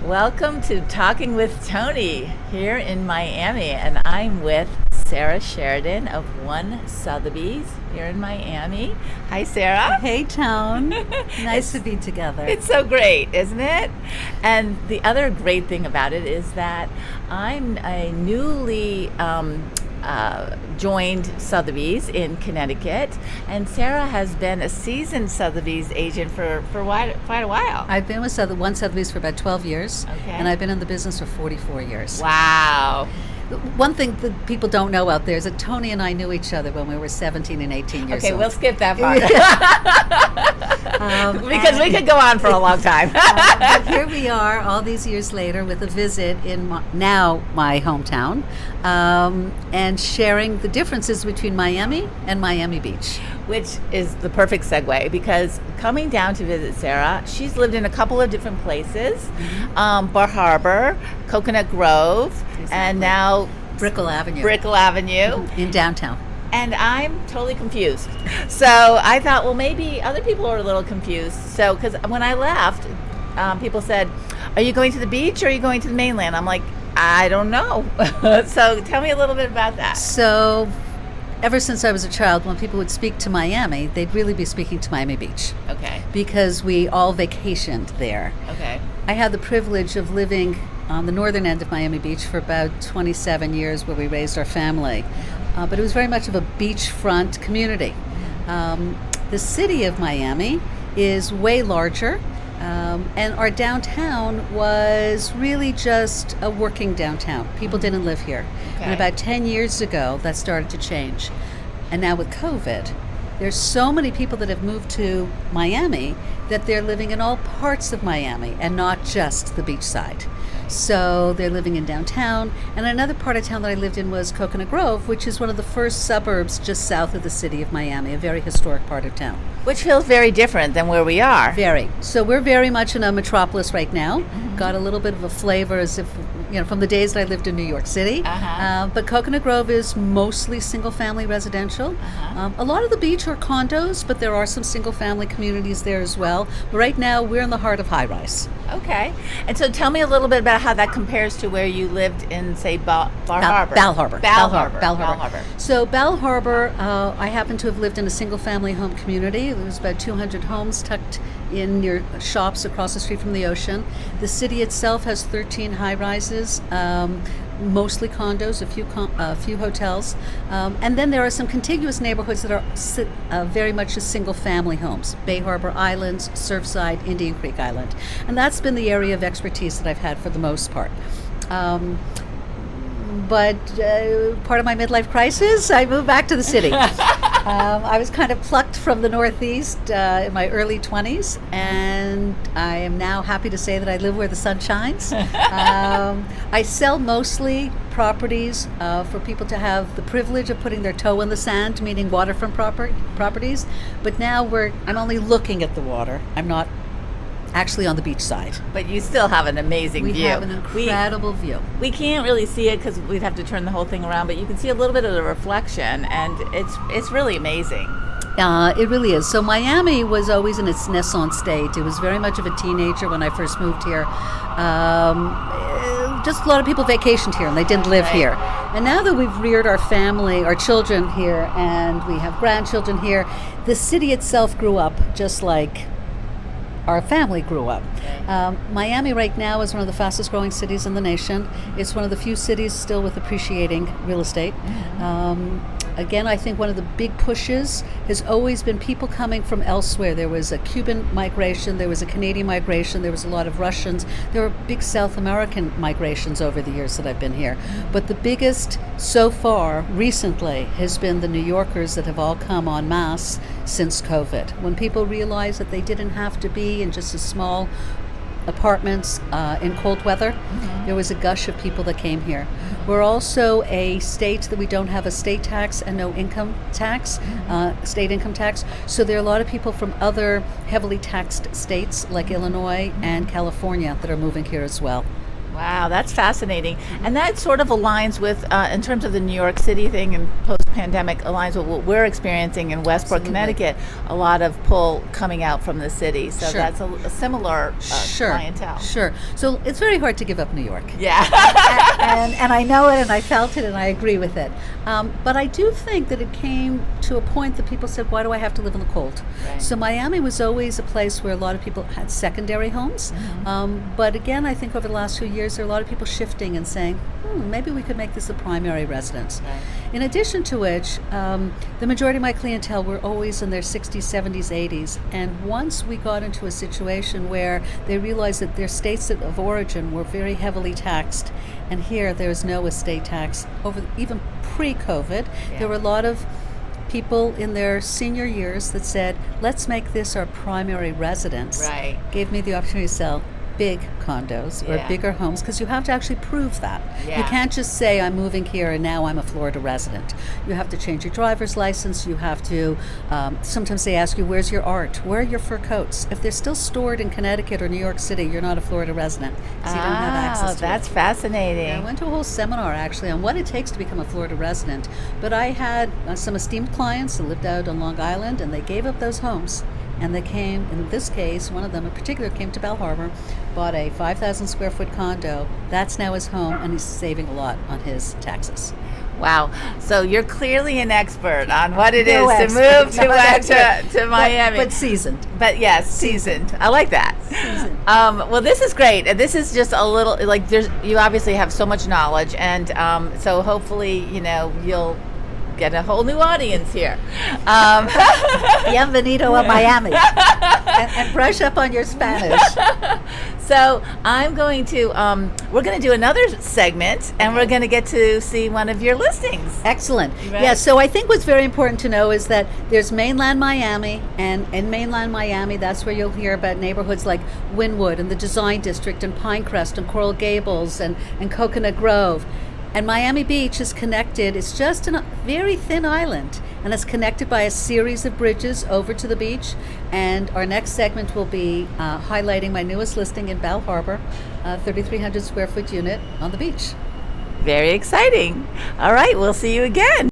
Welcome to Talking with Toni here in Miami, and I'm with Sarah Sheridan of One Sotheby's here in Miami. Hi, Sarah. Hey, Tone. Nice to be together. It's so great, isn't it? And the other great thing about it is that I'm a newly joined Sotheby's in Connecticut, and Sarah has been a seasoned Sotheby's agent for quite a while. I've been with One Sotheby's for about 12 years, Okay. and I've been in the business for 44 years. Wow. One thing that people don't know out there is that Toni and I knew each other when we were 17 and 18 years Okay, old. we'll skip that part. Because we could go on for a long time. But here we are all these years later with a visit in my hometown, and sharing the differences between Miami and Miami Beach. Which is the perfect segue, because coming down to visit Sarah, she's lived in a couple of different places, Bar Harbor, Coconut Grove, and now Brickell Avenue. Brickell Avenue. In downtown. And I'm totally confused. So I thought, well, maybe other people are a little confused. So, because when I left, people said, are you going to the beach or are you going to the mainland? I'm like, I don't know. So tell me a little bit about that. So, ever since I was a child, when people would speak to Miami, they'd really be speaking to Miami Beach. Okay. Because we all vacationed there. Okay. I had the privilege of living on the northern end of Miami Beach for about 27 years, where we raised our family. But it was very much of a beachfront community. The city of Miami is way larger, and our downtown was really just a working downtown. People didn't live here. Okay. And about 10 years ago, that started to change. And now with COVID, there's so many people that have moved to Miami that they're living in all parts of Miami and not just the beach side. So they're living in downtown. And another part of town that I lived in was Coconut Grove, which is one of the first suburbs just south of the city of Miami, a very historic part of town. Which feels very different than where we are. Very. So we're very much in a metropolis right now. Got a little bit of a flavor as if, from the days that I lived in New York City. But Coconut Grove is mostly single-family residential. A lot of the beach are condos, but there are some single-family communities there as well. But right now, we're in the heart of high-rise. Okay. And so tell me a little bit about how that compares to where you lived in, say, Bar Harbor. Bal Harbor. Bal Harbor. So Bal Harbor, I happen to have lived in a single-family home community. There was about 200 homes tucked in near shops across the street from the ocean. The city itself has 13 high-rises, mostly condos, a few hotels, and then there are some contiguous neighborhoods that are very much as single-family homes. Bay Harbor Islands, Surfside, Indian Creek Island, and that's been the area of expertise that I've had for the most part. But part of my midlife crisis, I moved back to the city. I was kind of plucked from the Northeast in my early 20s, and I am now happy to say that I live where the sun shines. I sell mostly properties for people to have the privilege of putting their toe in the sand, meaning waterfront properties. But now I'm only looking at the water. I'm not actually on the beach side. But you still have an amazing view. We have an incredible view. We can't really see it because we'd have to turn the whole thing around, but you can see a little bit of the reflection, and it's really amazing. It really is. So Miami was always in its naissance state. It was very much of a teenager when I first moved here. Just a lot of people vacationed here and they didn't live here. And now that we've reared our family, our children here, and we have grandchildren here, the city itself grew up just like our family grew up. Miami right now is one of the fastest growing cities in the nation. It's one of the few cities still with appreciating real estate. Again, I think one of the big pushes has always been people coming from elsewhere. There was a Cuban migration, there was a Canadian migration, there was a lot of Russians. There were big South American migrations over the years that I've been here. But the biggest so far recently has been the New Yorkers that have all come en masse since COVID. When people realized that they didn't have to be in just a small apartments in cold weather, there was a gush of people that came here. We're also a state that we don't have a state tax and no income tax, state income tax. So there are a lot of people from other heavily taxed states like Illinois and California that are moving here as well. Wow, that's fascinating. And that sort of aligns with, in terms of the New York City thing and post pandemic aligns with what we're experiencing in Westport, Absolutely. Connecticut. A lot of pull coming out from the city, so Sure. that's a similar clientele. Sure. So it's very hard to give up New York. Yeah. And I know it, and I felt it, and I agree with it. But I do think that it came to a point that people said, why do I have to live in the cold? Right. So Miami was always a place where a lot of people had secondary homes. But again, I think over the last few years, there are a lot of people shifting and saying, maybe we could make this a primary residence. Right. In addition to which, the majority of my clientele were always in their 60s, 70s, 80s. And once we got into a situation where they realized that their states of origin were very heavily taxed, and here there's no estate tax, even pre-COVID, there were a lot of people in their senior years that said, let's make this our primary residence. Right. Gave me the opportunity to sell big condos or Yeah. bigger homes, because you have to actually prove that. Yeah. You can't just say I'm moving here and now I'm a Florida resident. You have to change your driver's license. You have to, sometimes they ask you, where's your art? Where are your fur coats? If they're still stored in Connecticut or New York City, you're not a Florida resident because you don't have access to that's it. fascinating. Yeah, I went to a whole seminar actually on what it takes to become a Florida resident. But I had some esteemed clients that lived out on Long Island, and they gave up those homes. And they came, in this case, one of them in particular came to Bell Harbor, bought a 5,000 square foot condo. That's now his home, and he's saving a lot on his taxes. Wow. So you're clearly an expert on what it No is expert. to move No expert. to Miami. But seasoned. But yes, seasoned. I like that. Seasoned. Well, this is great. This is just a little like you obviously have so much knowledge, and so hopefully you'll get a whole new audience here. Bienvenido a Miami. and brush up on your Spanish. So I'm going to we're going to do another segment, and we're going to get to see one of your listings. Excellent. Right. Yeah, so I think what's very important to know is that there's mainland Miami, and in mainland Miami, that's where you'll hear about neighborhoods like Wynwood and the Design District and Pinecrest and Coral Gables and Coconut Grove. And Miami Beach is connected. It's just a very thin island, and it's connected by a series of bridges over to the beach. And our next segment will be highlighting my newest listing in Bell Harbor, 3,300 square foot unit on the beach. Very exciting. All right, we'll see you again.